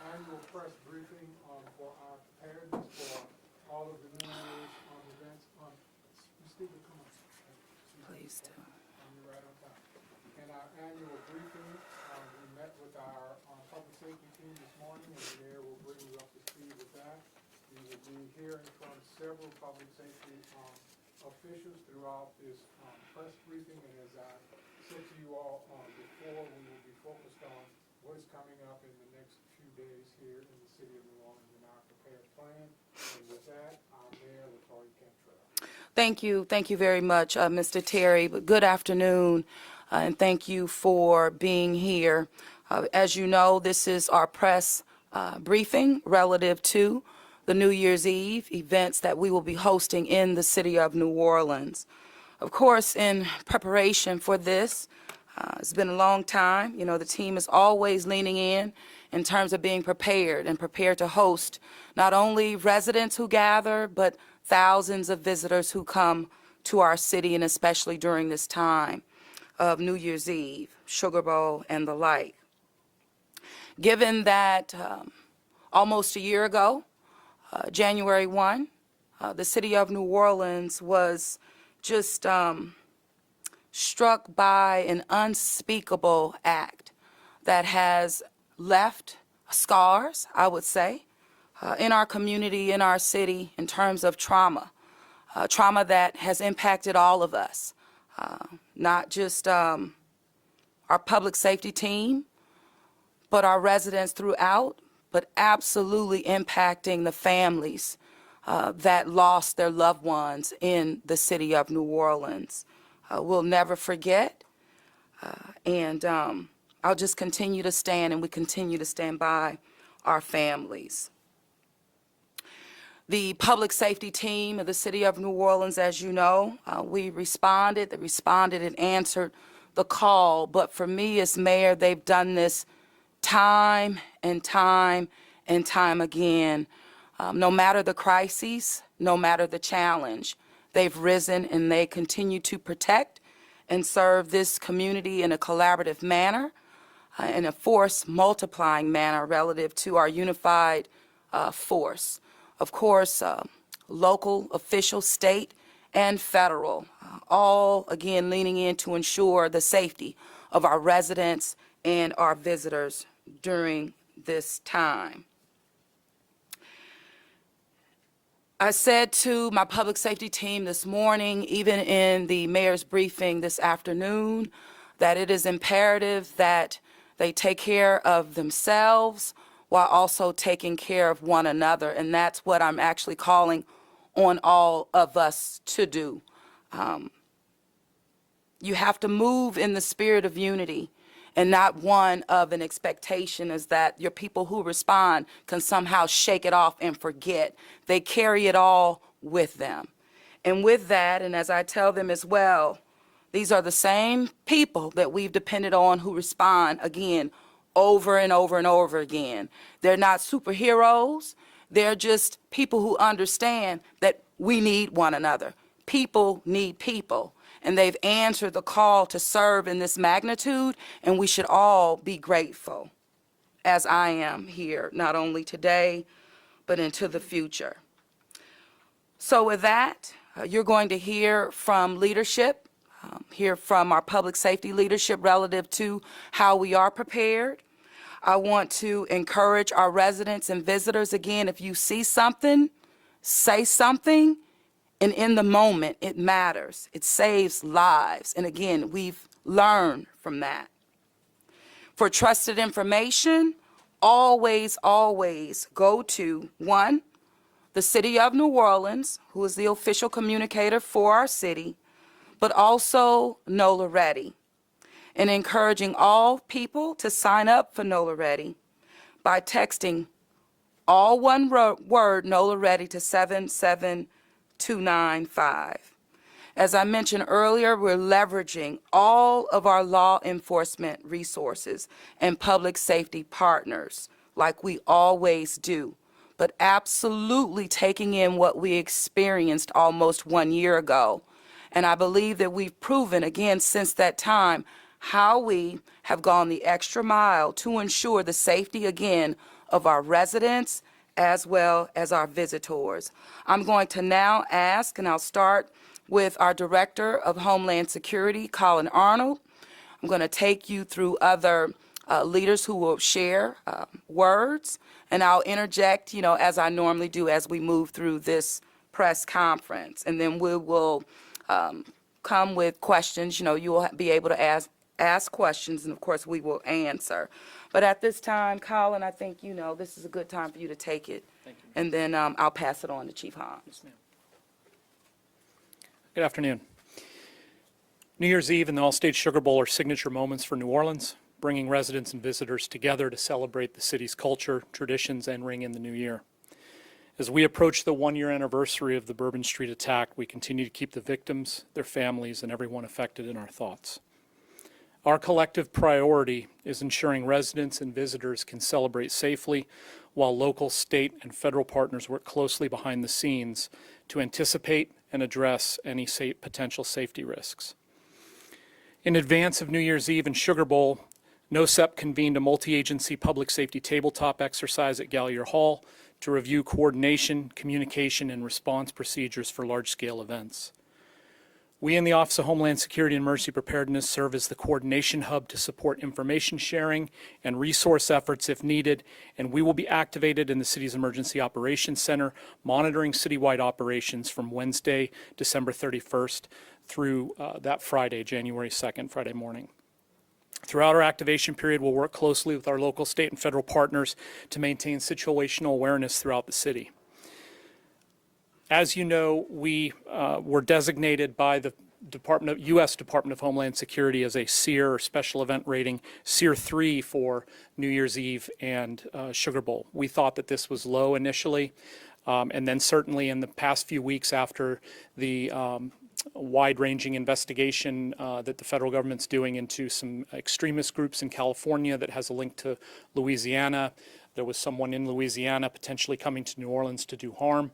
annual press briefing for our preparedness for all of the New Year's events. Ms. Stevens, come on. Please do. You're right on time. In our annual briefing, we met with our public safety team this morning, and the mayor will bring you up to speed with that. We will be hearing from several public safety officials throughout this press briefing, and as I said to you all before, we will be focused on what is coming up in the next few days here in the city of New Orleans in our prepared plan. And with that, our mayor, Latoya Cantrell. Thank you very much, Mr. Terry. Good afternoon, and thank you for being here. As you know, this is our press briefing relative to the New Year's Eve events that we will be hosting in the city of New Orleans. Of course, in preparation for this, it's been a long time. You know, the team is always leaning in terms of being prepared and prepared to host not only residents who gather, but thousands of visitors who come to our city, and especially during this time of New Year's Eve, Sugar Bowl, and the like. Given that almost a year ago, January 1, the city of New Orleans was just struck by an unspeakable act that has left scars, I would say, in our community, in our city, in terms of trauma, trauma that has impacted all of us, not just our public safety team, but our residents throughout, but absolutely impacting the families that lost their loved ones in the city of New Orleans. We'll never forget, and I'll just continue to stand, and we continue to stand by our families. The public safety team of the city of New Orleans, as you know, they responded and answered the call, but for me as mayor, they've done this time and time and time again. No matter the crises, no matter the challenge, they've risen and they continue to protect and serve this community in a collaborative manner, in a force multiplying manner relative to our unified force. Of course, local officials, state and federal, all again leaning in to ensure the safety of our residents and our visitors during this time. I said to my public safety team this morning, even in the mayor's briefing this afternoon, that it is imperative that they take care of themselves while also taking care of one another. And that's what I'm actually calling on all of us to do. You have to move in the spirit of unity, and not one of an expectation is that your people who respond can somehow shake it off and forget. They carry it all with them. And with that, and as I tell them as well, these are the same people that we've depended on who respond again over and over and over again. They're not superheroes. They're just people who understand that we need one another. People need people. And they've answered the call to serve in this magnitude, and we should all be grateful, as I am here, not only today, but into the future. So with that, you're going to hear from leadership, hear from our public safety leadership relative to how we are prepared. I want to encourage our residents and visitors, again, if you see something, say something. And in the moment, it matters. It saves lives. And again, we've learned from that. For trusted information, always go to, one, the city of New Orleans, who is the official communicator for our city, but also NOLA Ready, and encouraging all people to sign up for NOLA Ready by texting all one word NOLA Ready to 77295. As I mentioned earlier, we're leveraging all of our law enforcement resources and public safety partners like we always do, but absolutely taking in what we experienced almost 1 year ago. And I believe that we've proven again since that time how we have gone the extra mile to ensure the safety again of our residents as well as our visitors. I'm going to now ask, and I'll start with our Director of Homeland Security, Colin Arnold. I'm going to take you through other leaders who will share words, and I'll interject, as I normally do as we move through this press conference. And then we will come with questions. You will be able to ask questions, and of course, we will answer. But at this time, Colin, I think, this is a good time for you to take it. Thank you. And then I'll pass it on to Chief Hans. Yes, ma'am. Good afternoon. New Year's Eve and the All-State Sugar Bowl are signature moments for New Orleans, bringing residents and visitors together to celebrate the city's culture, traditions, and ring in the new year. As we approach the one-year anniversary of the Bourbon Street attack, we continue to keep the victims, their families, and everyone affected in our thoughts. Our collective priority is ensuring residents and visitors can celebrate safely, while local, state, and federal partners work closely behind the scenes to anticipate and address any potential safety risks. In advance of New Year's Eve and Sugar Bowl, NOSEP convened a multi-agency public safety tabletop exercise at Gallier Hall to review coordination, communication, and response procedures for large-scale events. We in the Office of Homeland Security and Emergency Preparedness serve as the coordination hub to support information sharing and resource efforts if needed, and we will be activated in the city's Emergency Operations Center, monitoring citywide operations from Wednesday, December 31st through that Friday, January 2nd, Friday morning. Throughout our activation period, we'll work closely with our local, state, and federal partners to maintain situational awareness throughout the city. As you know, we were designated by the U.S. Department of Homeland Security as a SEER, or Special Event Rating, SEER 3 for New Year's Eve and Sugar Bowl. We thought that this was low initially, and then certainly in the past few weeks after the wide-ranging investigation that the federal government's doing into some extremist groups in California that has a link to Louisiana. There was someone in Louisiana potentially coming to New Orleans to do harm.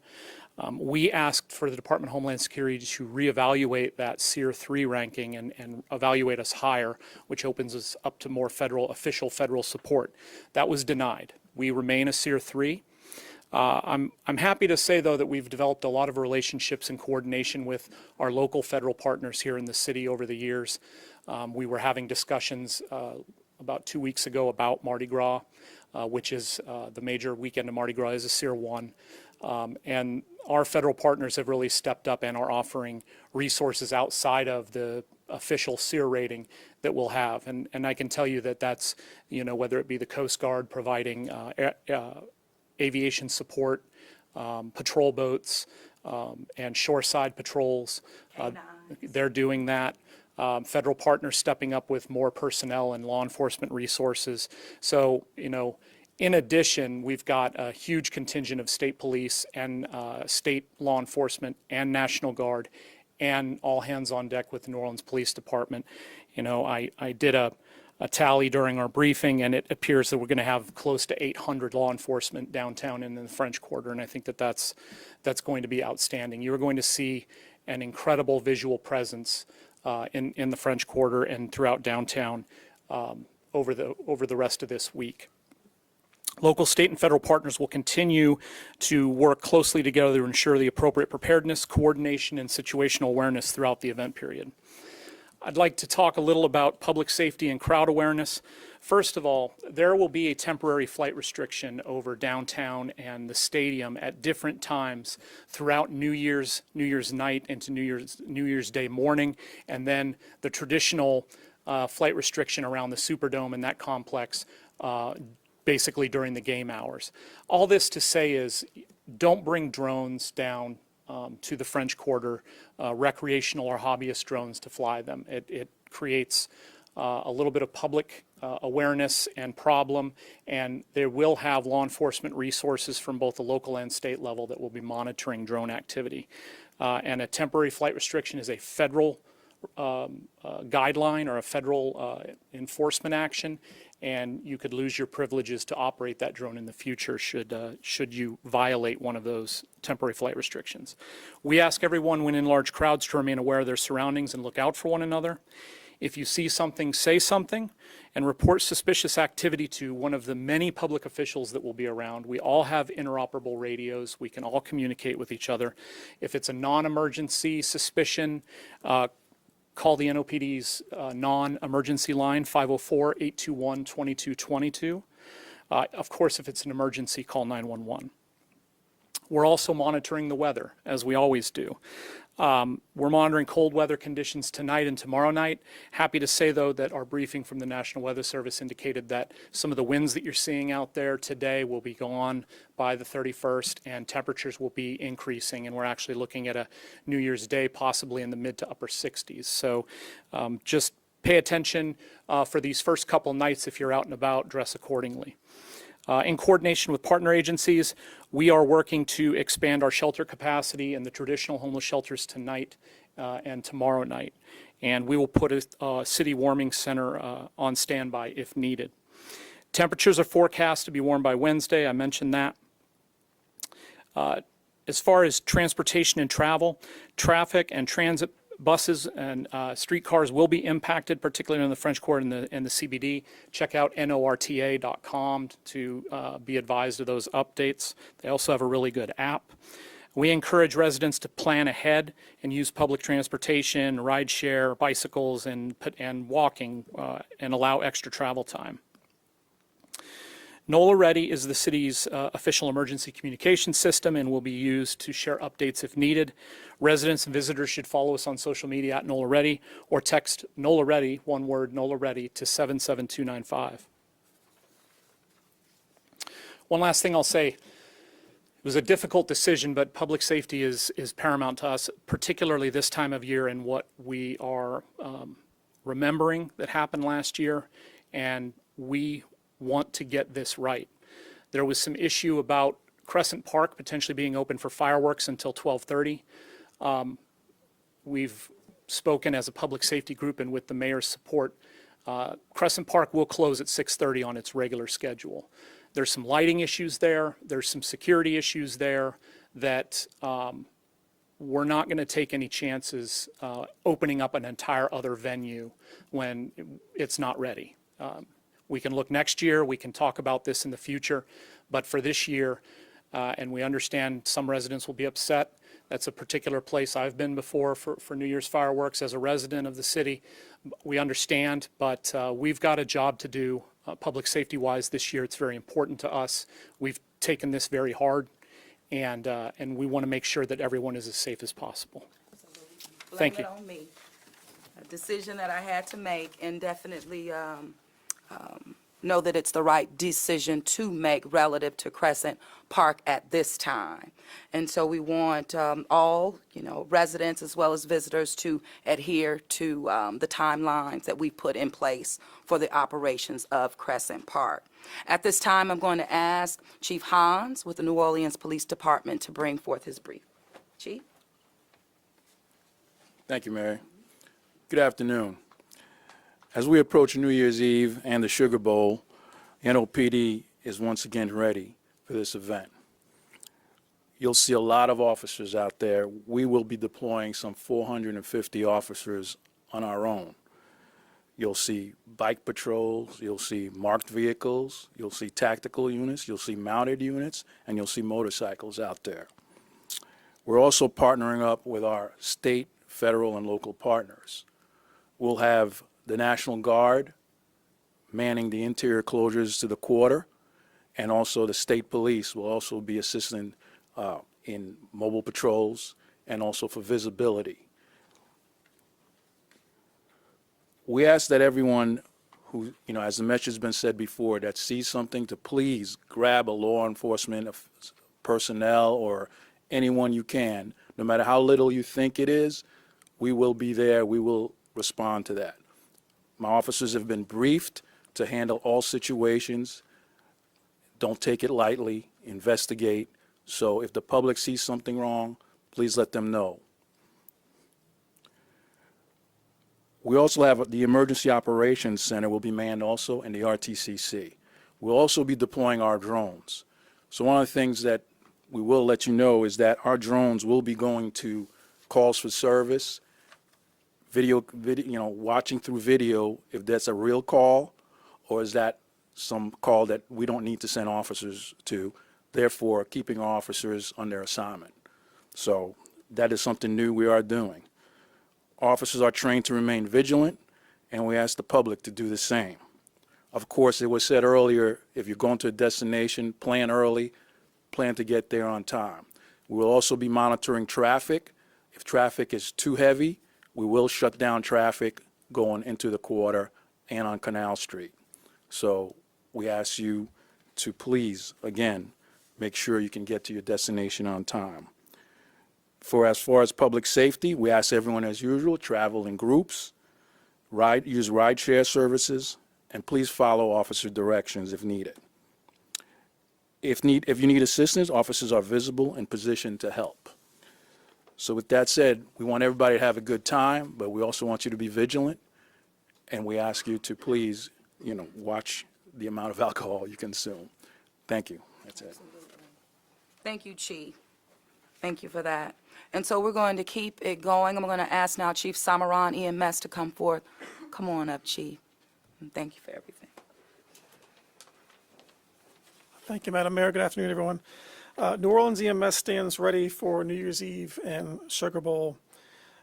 We asked for the Department of Homeland Security to reevaluate that SEER 3 ranking and evaluate us higher, which opens us up to more official federal support. That was denied. We remain a SEER 3. I'm happy to say, though, that we've developed a lot of relationships and coordination with our local federal partners here in the city over the years. We were having discussions about 2 weeks ago about Mardi Gras, which is the major weekend of Mardi Gras is a SEER 1. And our federal partners have really stepped up and are offering resources outside of the official SEER rating that we'll have. And I can tell you that that's, whether it be the Coast Guard providing aviation support, patrol boats, and shoreside patrols. They're doing that. Federal partners stepping up with more personnel and law enforcement resources. So, in addition, we've got a huge contingent of state police and state law enforcement and National Guard and all hands on deck with the New Orleans Police Department. I did a tally during our briefing, and it appears that we're going to have close to 800 law enforcement downtown and in the French Quarter, and I think that that's going to be outstanding. You're going to see an incredible visual presence in the French Quarter and throughout downtown over the rest of this week. Local, state, and federal partners will continue to work closely together to ensure the appropriate preparedness, coordination, and situational awareness throughout the event period. I'd like to talk a little about public safety and crowd awareness. First of all, there will be a temporary flight restriction over downtown and the stadium at different times throughout New Year's night into New Year's Day morning, and then the traditional flight restriction around the Superdome and that complex basically during the game hours. All this to say is, don't bring drones down to the French Quarter, recreational or hobbyist drones to fly them. It creates a little bit of public awareness and problem, and they will have law enforcement resources from both the local and state level that will be monitoring drone activity. And a temporary flight restriction is a federal guideline or a federal enforcement action, and you could lose your privileges to operate that drone in the future should you violate one of those temporary flight restrictions. We ask everyone when in large crowds to remain aware of their surroundings and look out for one another. If you see something, say something, and report suspicious activity to one of the many public officials that will be around. We all have interoperable radios. We can all communicate with each other. If it's a non-emergency suspicion, call the NOPD's non-emergency line, 504-821-2222. Of course, if it's an emergency, call 911. We're also monitoring the weather, as we always do. We're monitoring cold weather conditions tonight and tomorrow night. Happy to say, though, that our briefing from the National Weather Service indicated that some of the winds that you're seeing out there today will be gone by the 31st, and temperatures will be increasing, and we're actually looking at a New Year's Day possibly in the mid to upper 60s. So just pay attention for these first couple nights. If you're out and about, dress accordingly. In coordination with partner agencies, we are working to expand our shelter capacity in the traditional homeless shelters tonight and tomorrow night. And we will put a city warming center on standby if needed. Temperatures are forecast to be warm by Wednesday. I mentioned that. As far as transportation and travel, traffic and transit buses and streetcars will be impacted, particularly in the French Quarter and the CBD. Check out norta.com to be advised of those updates. They also have a really good app. We encourage residents to plan ahead and use public transportation, ride share, bicycles, and walking, and allow extra travel time. NOLA Ready is the city's official emergency communication system and will be used to share updates if needed. Residents and visitors should follow us on social media at NOLA Ready or text NOLA Ready, one word, NOLA Ready, to 77295. One last thing I'll say. It was a difficult decision, but public safety is paramount to us, particularly this time of year and what we are remembering that happened last year, and we want to get this right. There was some issue about Crescent Park potentially being open for fireworks until 12:30. We've spoken as a public safety group, and with the mayor's support, Crescent Park will close at 6:30 on its regular schedule. There's some lighting issues there. There's some security issues there that we're not going to take any chances opening up an entire other venue when it's not ready. We can look next year, we can talk about this in the future, but for this year, and we understand some residents will be upset. That's a particular place I've been before for New Year's fireworks as a resident of the city. We understand, but we've got a job to do public safety-wise this year. It's very important to us. We've taken this very hard, and we want to make sure that everyone is as safe as possible. Thank you. Blame it on me. A decision that I had to make, and definitely know that it's the right decision to make relative to Crescent Park at this time. And so we want all, residents as well as visitors to adhere to the timelines that we put in place for the operations of Crescent Park. At this time, I'm going to ask Chief Hans with the New Orleans Police Department to bring forth his brief. Chief? Thank you, Mary. Good afternoon. As we approach New Year's Eve and the Sugar Bowl, NOPD is once again ready for this event. You'll see a lot of officers out there. We will be deploying some 450 officers on our own. You'll see bike patrols, you'll see marked vehicles, you'll see tactical units, you'll see mounted units, and you'll see motorcycles out there. We're also partnering up with our state, federal, and local partners. We'll have the National Guard manning the interior closures to the quarter, and also the state police will also be assisting in mobile patrols and also for visibility. We ask that everyone who, as the message has been said before, that sees something to please grab a law enforcement personnel or anyone you can, no matter how little you think it is. We will be there. We will respond to that. My officers have been briefed to handle all situations. Don't take it lightly. Investigate. So if the public sees something wrong, please let them know. We also have the Emergency Operations Center will be manned also, and the RTCC. We'll also be deploying our drones. So one of the things that we will let you know is that our drones will be going to calls for service, watching through video if that's a real call or is that some call that we don't need to send officers to, therefore keeping our officers on their assignment. So that is something new we are doing. Officers are trained to remain vigilant, and we ask the public to do the same. Of course, it was said earlier, if you're going to a destination, plan early, plan to get there on time. We will also be monitoring traffic. If traffic is too heavy, we will shut down traffic going into the quarter and on Canal Street. So we ask you to please, again, make sure you can get to your destination on time. As far as public safety, we ask everyone as usual, travel in groups, use ride-share services, and please follow officer directions if needed. If you need assistance, officers are visible and positioned to help. So with that said, we want everybody to have a good time, but we also want you to be vigilant, and we ask you to please, watch the amount of alcohol you consume. Thank you. That's it. Thank you, Chief. Thank you for that. And so we're going to keep it going. I'm going to ask now Chief Samaran EMS to come forth. Come on up, Chief. And thank you for everything. Thank you, Madam Mayor. Good afternoon, everyone. New Orleans EMS stands ready for New Year's Eve and Sugar Bowl.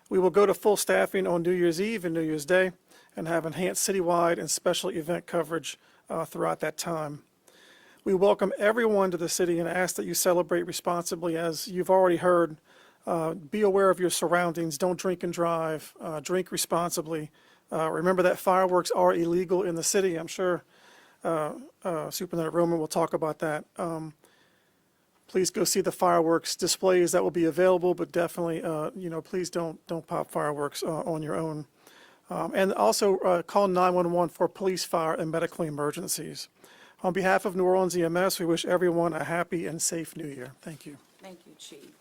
We will go to full staffing on New Year's Eve and New Year's Day and have enhanced citywide and special event coverage throughout that time. We welcome everyone to the city and ask that you celebrate responsibly. As you've already heard, be aware of your surroundings. Don't drink and drive. Drink responsibly. Remember that fireworks are illegal in the city. I'm sure Superintendent Roman will talk about that. Please go see the fireworks displays that will be available, but definitely, please don't pop fireworks on your own. And also call 911 for police, fire, and medical emergencies. On behalf of New Orleans EMS, we wish everyone a happy and safe New Year. Thank you. Thank you, Chief.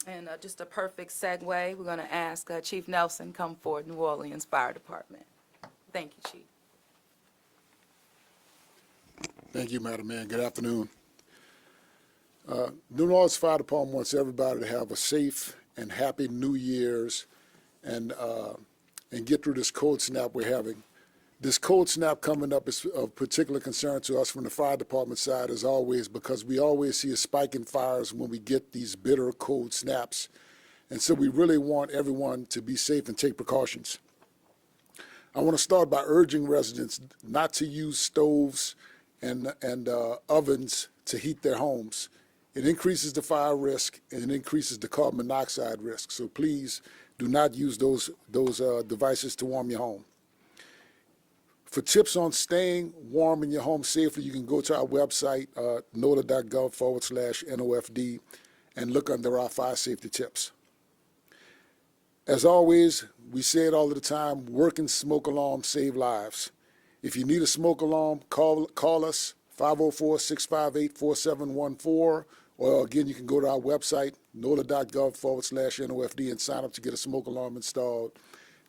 And just a perfect segue, we're going to ask Chief Nelson come forward, New Orleans Fire Department. Thank you, Chief. Thank you, Madam Mayor. Good afternoon. New Orleans Fire Department wants everybody to have a safe and happy New Year's and get through this cold snap we're having. This cold snap coming up is of particular concern to us from the fire department side as always, because we always see a spike in fires when we get these bitter cold snaps. And so we really want everyone to be safe and take precautions. I want to start by urging residents not to use stoves and ovens to heat their homes. It increases the fire risk and it increases the carbon monoxide risk. So please do not use those devices to warm your home. For tips on staying warm in your home safely, you can go to our website, NOLA.gov/NOFD, and look under our fire safety tips. As always, we say it all the time, working smoke alarms save lives. If you need a smoke alarm, call us, 504-658-4714, or again, you can go to our website, NOLA.gov/NOFD, and sign up to get a smoke alarm installed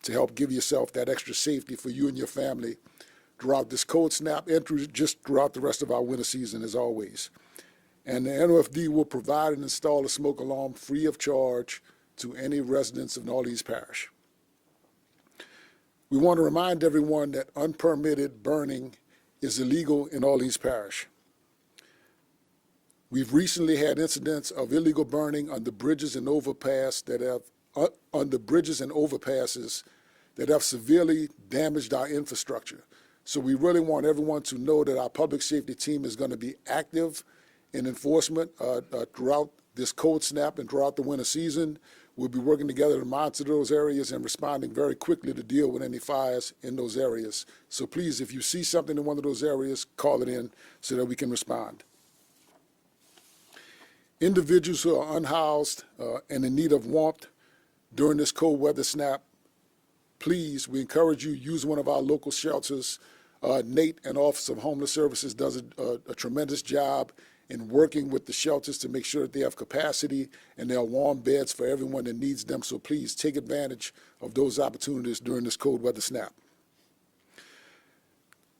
to help give yourself that extra safety for you and your family throughout this cold snap and just throughout the rest of our winter season as always. And the NOFD will provide and install a smoke alarm free of charge to any residents of Orleans Parish. We want to remind everyone that unpermitted burning is illegal in Orleans Parish. We've recently had incidents of illegal burning under bridges and overpasses that have severely damaged our infrastructure. So we really want everyone to know that our public safety team is going to be active in enforcement throughout this cold snap and throughout the winter season. We'll be working together to monitor those areas and responding very quickly to deal with any fires in those areas. So please, if you see something in one of those areas, call it in so that we can respond. Individuals who are unhoused and in need of warmth during this cold weather snap, please, we encourage you, use one of our local shelters. Nate and Office of Homeless Services does a tremendous job in working with the shelters to make sure that they have capacity and there are warm beds for everyone that needs them. So please take advantage of those opportunities during this cold weather snap.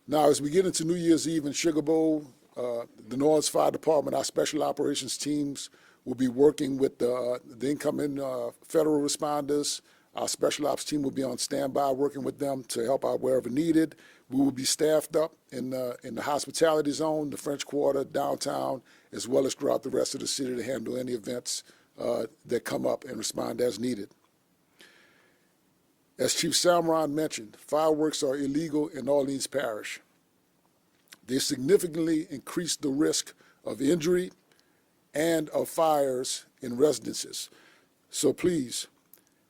Now, as we get into New Year's Eve and Sugar Bowl, the New Orleans Fire Department, our special operations teams will be working with the incoming federal responders, Our special ops team will be on standby working with them to help out wherever needed. We will be staffed up in the hospitality zone, the French Quarter, downtown, as well as throughout the rest of the city to handle any events that come up and respond as needed. As Chief Salmron mentioned, fireworks are illegal in Orleans Parish. They significantly increase the risk of injury and of fires in residences. So please,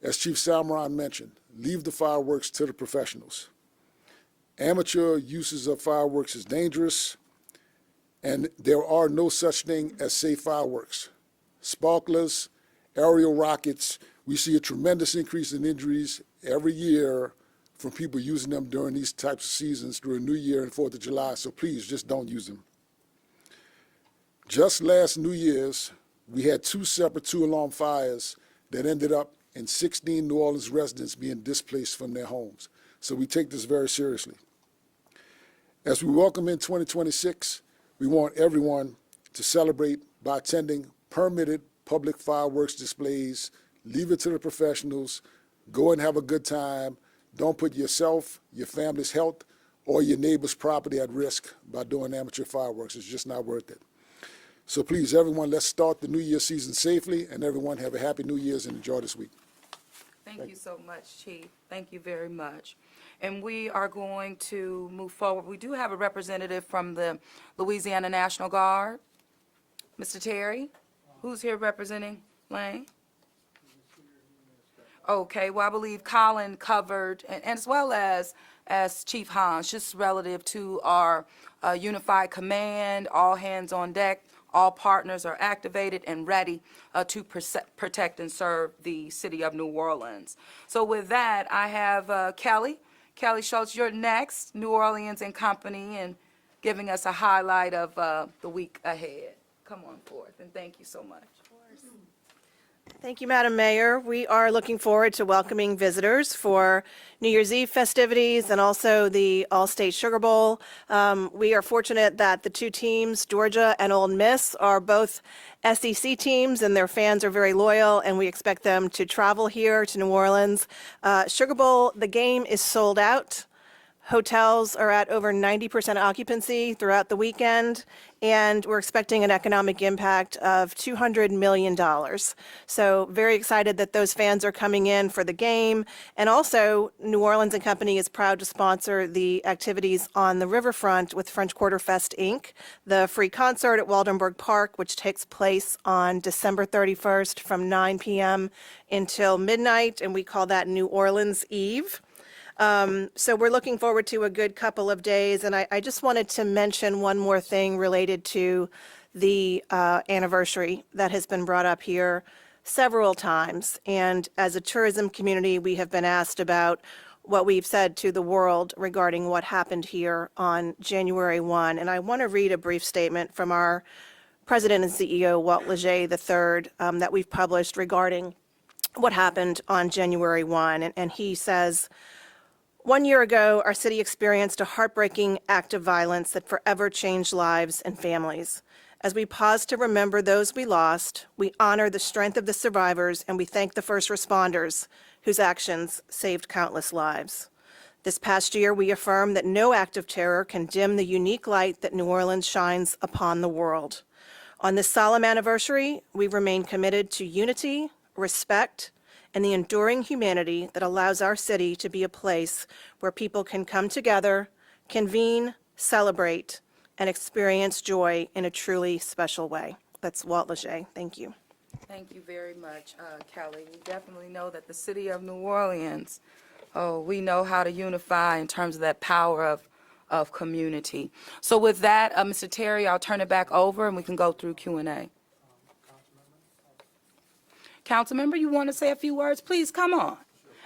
as Chief Salmron mentioned, leave the fireworks to the professionals. Amateur uses of fireworks is dangerous, and there are no such thing as safe fireworks. Sparklers, aerial rockets, we see a tremendous increase in injuries every year from people using them during these types of seasons, during New Year and 4th of July, so please just don't use them. Just last New Year's, we had 2 separate 2-alarm fires that ended up in 16 New Orleans residents being displaced from their homes. So we take this very seriously. As we welcome in 2026, we want everyone to celebrate by attending permitted public fireworks displays. Leave it to the professionals. Go and have a good time. Don't put yourself, your family's health, or your neighbor's property at risk by doing amateur fireworks. It's just not worth it. So please, everyone, let's start the New Year season safely, and everyone have a happy New Year's and enjoy this week. Thank you so much, Chief. Thank you very much. And we are going to move forward. We do have a representative from the Louisiana National Guard. Mr. Terry, who's here representing Lane? Okay, well, I believe Colin covered, and as well as Chief Hans, just relative to our unified command, all hands on deck, all partners are activated and ready to protect and serve the city of New Orleans. So with that, I have Kelly Schultz, you're next, New Orleans and Company, and giving us a highlight of the week ahead. Come on forth, and thank you so much. Thank you, Madam Mayor. We are looking forward to welcoming visitors for New Year's Eve festivities and also the All-State Sugar Bowl. We are fortunate that the 2 teams, Georgia and Ole Miss, are both SEC teams, and their fans are very loyal, and we expect them to travel here to New Orleans. Sugar Bowl, the game is sold out. Hotels are at over 90% occupancy throughout the weekend, and we're expecting an economic impact of $200 million. So very excited that those fans are coming in for the game. And also, New Orleans and Company is proud to sponsor the activities on the riverfront with French Quarter Fest, Inc., the free concert at Waldenburg Park, which takes place on December 31st from 9 p.m. until midnight, and we call that New Orleans Eve. So we're looking forward to a good couple of days, and I just wanted to mention one more thing related to the anniversary that has been brought up here several times. And as a tourism community, we have been asked about what we've said to the world regarding what happened here on January 1. And I want to read a brief statement from our President and CEO, Walt Leger III, that we've published regarding what happened on January 1. And he says, "1 year ago, our city experienced a heartbreaking act of violence that forever changed lives and families. As we pause to remember those we lost, we honor the strength of the survivors, and we thank the first responders whose actions saved countless lives. This past year, we affirm that no act of terror can dim the unique light that New Orleans shines upon the world. On this solemn anniversary, we remain committed to unity, respect, and the enduring humanity that allows our city to be a place where people can come together, convene, celebrate, and experience joy in a truly special way." That's Walt Leger. Thank you. Thank you very much, Kelly. We definitely know that the city of New Orleans, we know how to unify in terms of that power of community. So with that, Mr. Terry, I'll turn it back over, and we can go through Q&A. Councilmember, you want to say a few words? Please, come on.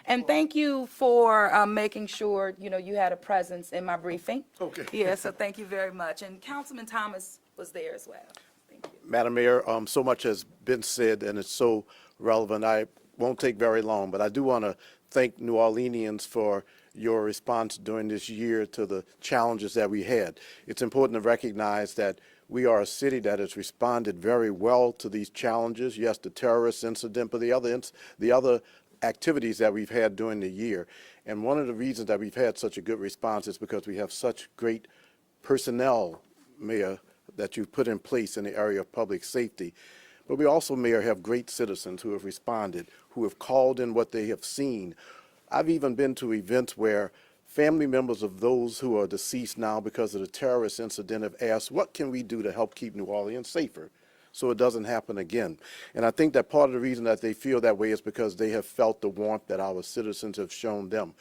And thank you for making sure, you had a presence in my briefing. Okay. Yeah, so thank you very much. And Councilman Thomas was there as well. Thank you. Madam Mayor, so much has been said, and it's so relevant. I won't take very long, but I do want to thank New Orleanians for your response during this year to the challenges that we had. It's important to recognize that we are a city that has responded very well to these challenges. Yes, the terrorist incident, but the other activities that we've had during the year. And one of the reasons that we've had such a good response is because we have such great personnel, Mayor, that you've put in place in the area of public safety. But we also, Mayor, have great citizens who have responded, who have called in what they have seen. I've even been to events where family members of those who are deceased now because of the terrorist incident have asked, what can we do to help keep New Orleans safer so it doesn't happen again? And I think that part of the reason that they feel that way is because they have felt the warmth that our citizens have shown them.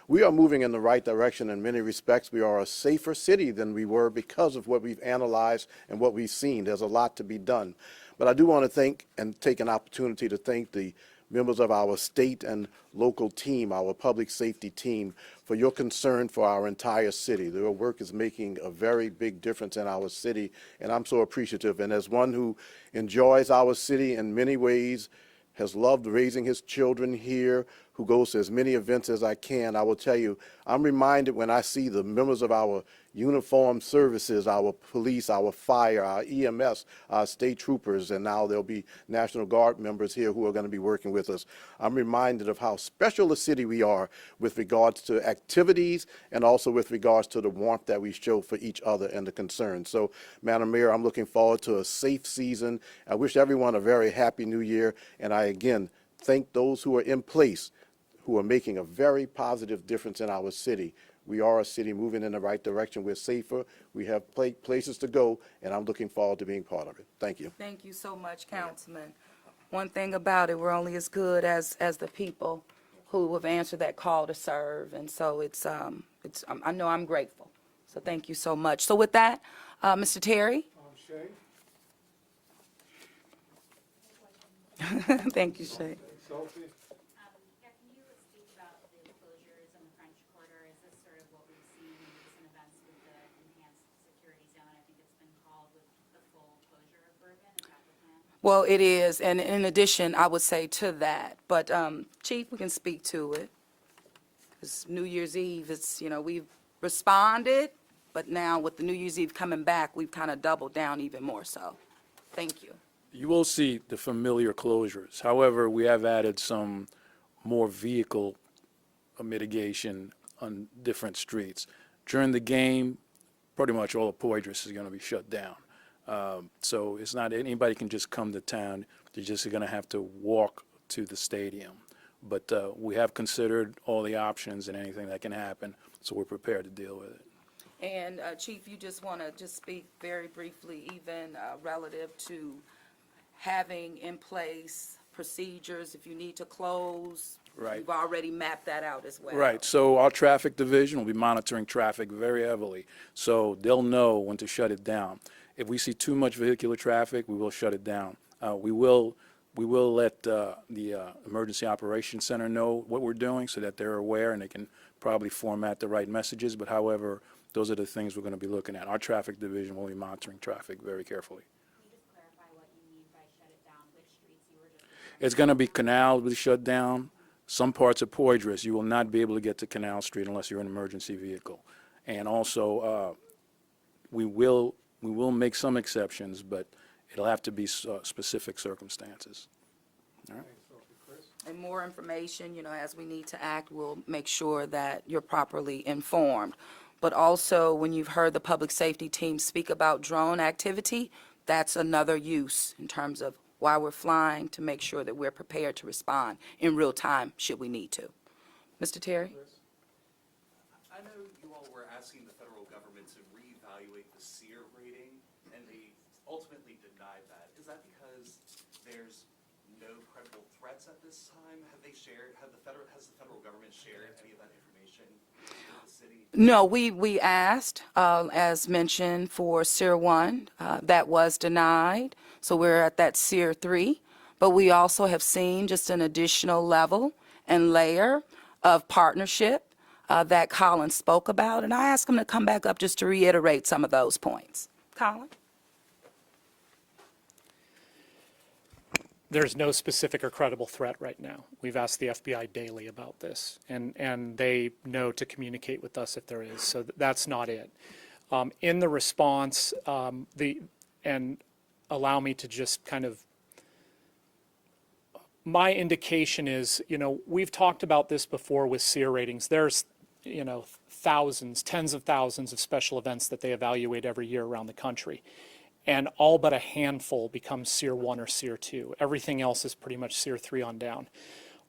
We are moving in the right direction in many respects. We are a safer city than we were because of what we've analyzed and what we've seen. There's a lot to be done. But I do want to thank and take an opportunity to thank the members of our state and local team, our public safety team, for your concern for our entire city. Their work is making a very big difference in our city, and I'm so appreciative. And as one who enjoys our city in many ways, has loved raising his children here, who goes to as many events as I can, I will tell you, I'm reminded when I see the members of our uniformed services, our police, our fire, our EMS, our state troopers, and now there'll be National Guard members here who are going to be working with us. I'm reminded of how special a city we are with regards to activities and also with regards to the warmth that we show for each other and the concern. So, Madam Mayor, I'm looking forward to a safe season. I wish everyone a very happy new year, and I again thank those who are in place who are making a very positive difference in our city. We are a city moving in the right direction. We're safer. We have places to go, and I'm looking forward to being part of it. Thank you. Thank you so much, Councilman. One thing about it, we're only as good as the people who have answered that call to serve, and so I know I'm grateful. So thank you so much. So with that, Mr. Terry? Shay? Thank you, Shay. Sophie? Yeah, can you speak about the closures in the French Quarter? Is this sort of what we've seen in recent events with the enhanced security zone? I think it's been called with the full closure of Bourbon. Is that the plan? Well, it is, and in addition, I would say to that, but Chief, we can speak to it. It's New Year's Eve, we've responded, but now with the New Year's Eve coming back, we've kind of doubled down even more so. Thank you. You will see the familiar closures. However, we have added some more vehicle mitigation on different streets. During the game, pretty much all of Poydras is going to be shut down. So it's not anybody can just come to town. They're just going to have to walk to the stadium. But we have considered all the options and anything that can happen, so we're prepared to deal with it. And Chief, you just want to just speak very briefly, even relative to having in place procedures if you need to close. Right. You've already mapped that out as well. Right, so our traffic division will be monitoring traffic very heavily, so they'll know when to shut it down. If we see too much vehicular traffic, we will shut it down. We will let the Emergency Operations Center know what we're doing so that they're aware and they can probably format the right messages, but however, those are the things we're going to be looking at. Our traffic division will be monitoring traffic very carefully. Can you just clarify what you mean by shut it down? Which streets you were just referring It's going to be Canal will be shut down. Some parts of Poydras, you will not be able to get to Canal Street unless you're in an emergency vehicle. And also, we will make some exceptions, but it'll have to be specific circumstances. All right? Thanks, Sophie. Chris? And more information, as we need to act, we'll make sure that you're properly informed. But also, when you've heard the public safety team speak about drone activity, that's another use in terms of why we're flying, to make sure that we're prepared to respond in real time should we need to. Mr. Terry? I know you all were asking the federal government to reevaluate the SEER rating, and they ultimately denied that. Is that because there's no credible threats at this time? Has the federal government shared any of that information with the city? No, we asked, as mentioned, for SEER 1. That was denied, so we're at that SEER 3. But we also have seen just an additional level and layer of partnership that Colin spoke about, and I asked him to come back up just to reiterate some of those points. Colin? There's no specific or credible threat right now. We've asked the FBI daily about this, and they know to communicate with us if there is, so that's not it. In the response, and allow me to just kind of my indication is, we've talked about this before with SEER ratings. There's, thousands, tens of thousands of special events that they evaluate every year around the country. And all but a handful become SEER 1 or SEER 2. Everything else is pretty much SEER 3 on down.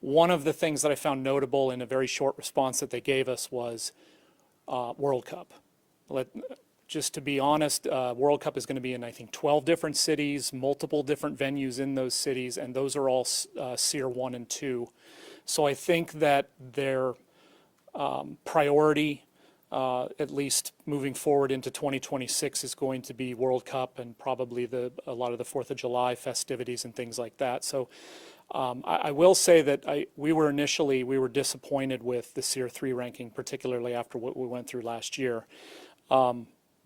One of the things that I found notable in a very short response that they gave us was World Cup. Just to be honest, World Cup is going to be in, I think, 12 different cities, multiple different venues in those cities, and those are all SEER 1 and 2. So I think that their priority, at least moving forward into 2026, is going to be World Cup and probably a lot of the 4th of July festivities and things like that. So I will say that we were disappointed with the SEER 3 ranking, particularly after what we went through last year.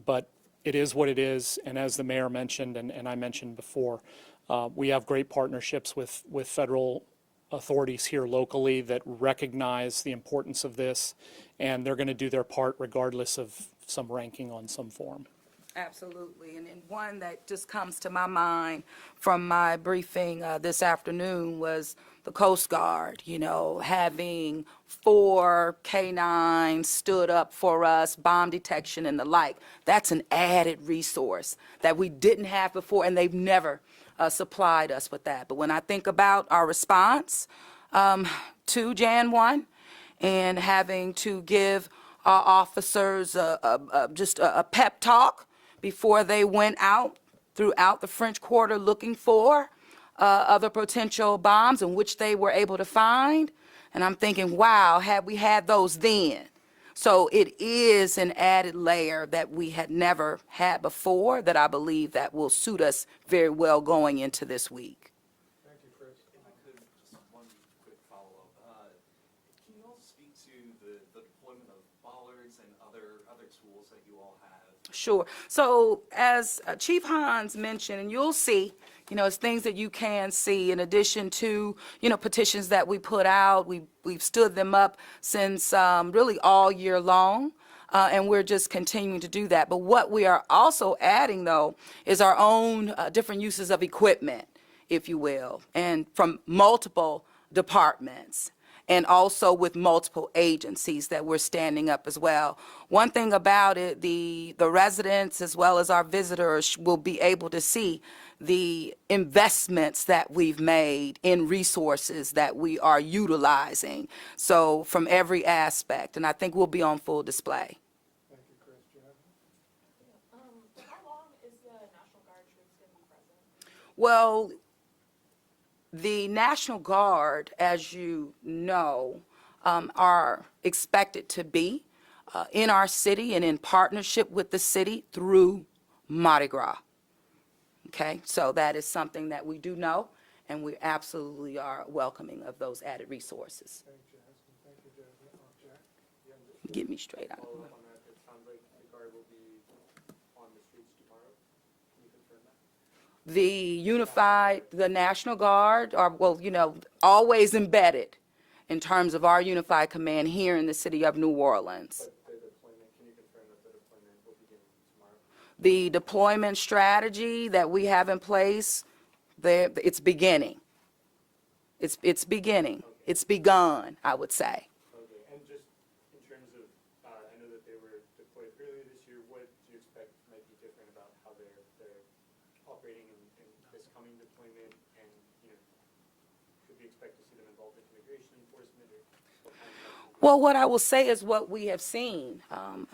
But it is what it is, and as the mayor mentioned, and I mentioned before, we have great partnerships with federal authorities here locally that recognize the importance of this, and they're going to do their part regardless of some ranking on some form. Absolutely. And then one that just comes to my mind from my briefing this afternoon was the Coast Guard, having 4 K9s stood up for us, bomb detection and the like. That's an added resource that we didn't have before, and they've never supplied us with that. But when I think about our response to Jan 1 and having to give our officers just a pep talk before they went out throughout the French Quarter looking for other potential bombs, in which they were able to find. And I'm thinking, wow, had we had those then. So it is an added layer that we had never had before that I believe that will suit us very well going into this week. Thank you, Chris. If I could, just one quick follow-up. Can you all speak to the deployment of bollards and other tools that you all have? Sure. So as Chief Hans mentioned, and you'll see, it's things that you can see in addition to, petitions that we put out. We've stood them up since really all year long, and we're just continuing to do that. But what we are also adding, though, is our own different uses of equipment, if you will, and from multiple departments, and also with multiple agencies that we're standing up as well. One thing about it, the residents as well as our visitors will be able to see the investments that we've made in resources that we are utilizing. So from every aspect, and I think we'll be on full display. Thank you, Chris. Jasmine? How long is the National Guard troops going to be present? Well, the National Guard, as you know, are expected to be in our city and in partnership with the city through Mardi Gras. Okay, so that is something that we do know, and we absolutely are welcoming of those added resources. Thank you, Jasmine. Thank you, Jasmine. Jack? Get me straight out. Follow up on that, it sounds like the Guard will be on the streets tomorrow. Can you confirm that? The National Guard are, always embedded in terms of our unified command here in the city of New Orleans. But the deployment, can you confirm that the deployment will begin tomorrow? The deployment strategy that we have in place, it's beginning. It's beginning. It's begun, I would say. Okay, and just in terms of, I know that they were deployed earlier this year, what do you expect might be different about how they're operating in this coming deployment? And, could we expect to see them involved in immigration enforcement, or what kind of? Well, what I will say is what we have seen,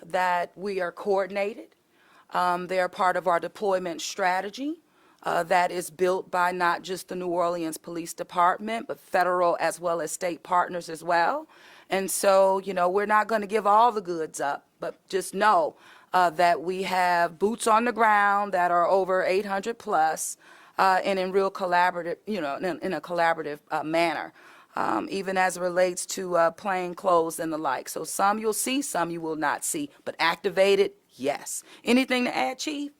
that we are coordinated. They are part of our deployment strategy that is built by not just the New Orleans Police Department, but federal as well as state partners as well. And so, we're not going to give all the goods up, but just know that we have boots on the ground that are over 800 plus, and in real collaborative, in a collaborative manner. Even as it relates to plain clothes and the like. So some you'll see, some you will not see, but activated, yes. Anything to add, Chief?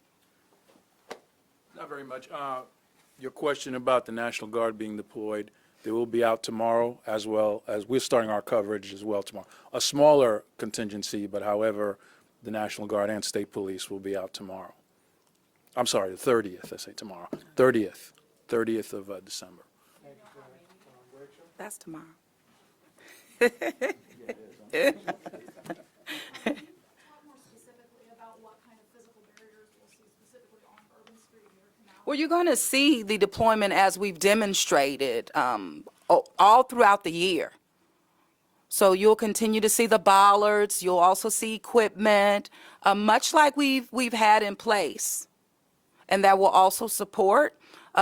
Not very much. Your question about the National Guard being deployed, they will be out tomorrow, as well as we're starting our coverage as well tomorrow. A smaller contingency, but however, the National Guard and State Police will be out tomorrow. I'm sorry, the 30th, I say tomorrow. 30th of December. Thank you, Jack. That's tomorrow. Talk more specifically about what kind of physical barriers we'll see specifically on Bourbon Street near Canal. Well, you're going to see the deployment as we've demonstrated all throughout the year. So you'll continue to see the bollards. You'll also see equipment, much like we've had in place. And that will also support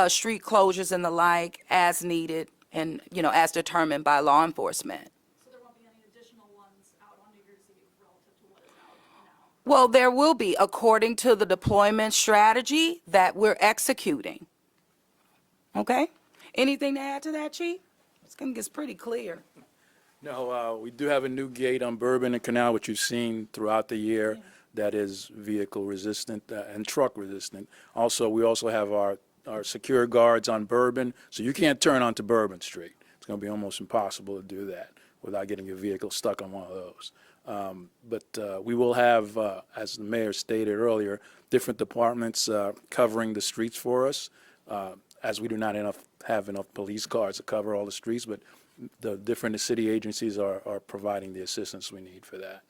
street closures and the like as needed and, as determined by law enforcement. So there won't be any additional ones out on New Year's Eve relative to what is out now. Well, there will be, according to the deployment strategy that we're executing. Okay? Anything to add to that, Chief? I think it's pretty clear. No, we do have a new gate on Bourbon and Canal, which you've seen throughout the year, that is vehicle resistant and truck resistant. Also, we also have our secure guards on Bourbon, so you can't turn onto Bourbon Street. It's going to be almost impossible to do that without getting your vehicle stuck on one of those. But we will have, as the mayor stated earlier, different departments covering the streets for us, as we do not have enough police cars to cover all the streets, but the different city agencies are providing the assistance we need for that.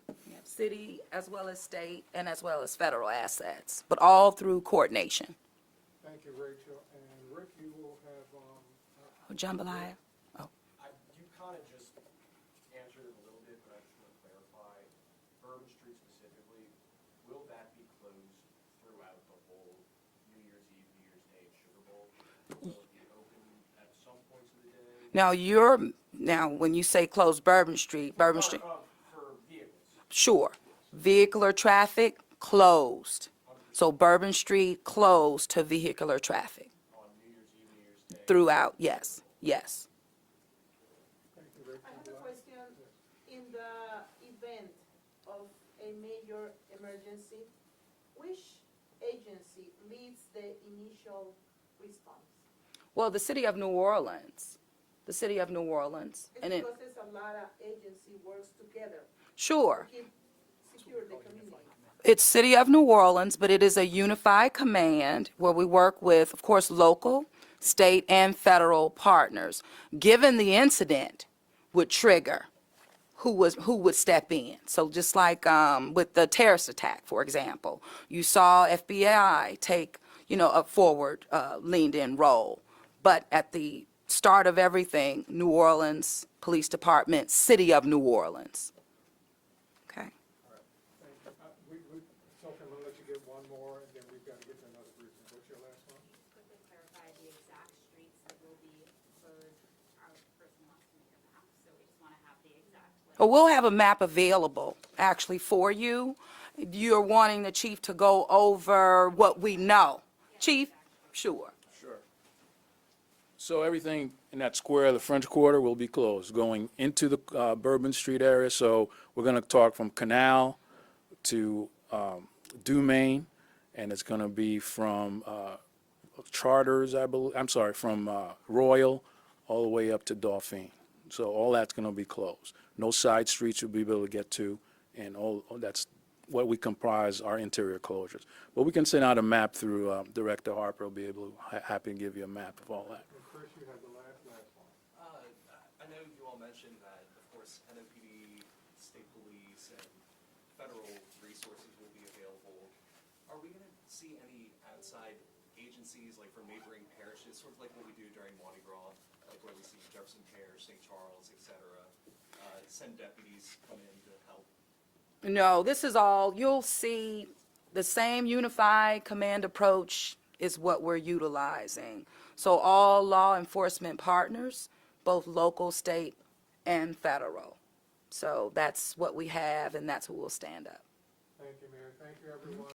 City as well as state and as well as federal assets, but all through coordination. Thank you, Rachel. And Rick, you will have, Jambalaya? You kind of just answered it a little bit, but I just want to clarify. Bourbon Street specifically, will that be closed throughout the whole New Year's Eve, New Year's Day, and Sugar Bowl? Will it be open at some points of the day? Now, when you say close Bourbon Street. For vehicles. Sure. Vehicular traffic closed. So Bourbon Street closed to vehicular traffic. On New Year's Eve, New Year's Day? Throughout, yes, yes. thank you, Rachel. I have a question. In the event of a major emergency, which agency leads the initial response? Well, the city of New Orleans. The city of New Orleans. It's And it, because there's a lot of agency works together sure. to keep secure the community. It's City of New Orleans, but it is a unified command where we work with, of course, local, state, and federal partners. Given the incident would trigger who would step in. So just like with the terrorist attack, for example, you saw FBI take, a forward, leaned-in role. But at the start of everything, New Orleans Police Department, City of New Orleans. Okay. Thank you. Sophie, I'm going to let you get one more, and then we've got to get to another briefing. What's your last one? Quickly clarify the exact streets that will be closed. Our person wants to make a map, so we just want to have the exact list. Well, we'll have a map available, actually, for you. You're wanting the chief to go over what we know. Chief? Sure. Sure. So everything in that square, the French Quarter, will be closed, going into the Bourbon Street area. So we're going to talk from Canal to Dumaine, and it's going to be from Charters, from Royal all the way up to Dauphine. So all that's going to be closed. No side streets you'll be able to get to, and all that's what we comprise our interior closures. But we can send out a map through Director Harper. Will be able to happy to give you a map of all that. And Chris, you have the last one. I know you all mentioned that, of course, NOPD, state police, and federal resources will be available. Are we going to see any outside agencies, like from neighboring parishes, sort of like what we do during Mardi Gras, like where we see Jefferson Parish, St. Charles, et cetera, send deputies come in to help? No, this is all, you'll see the same unified command approach is what we're utilizing. So all law enforcement partners, both local, state, and federal. So that's what we have, and that's who will stand up. Thank you, Mayor. Thank you, everyone.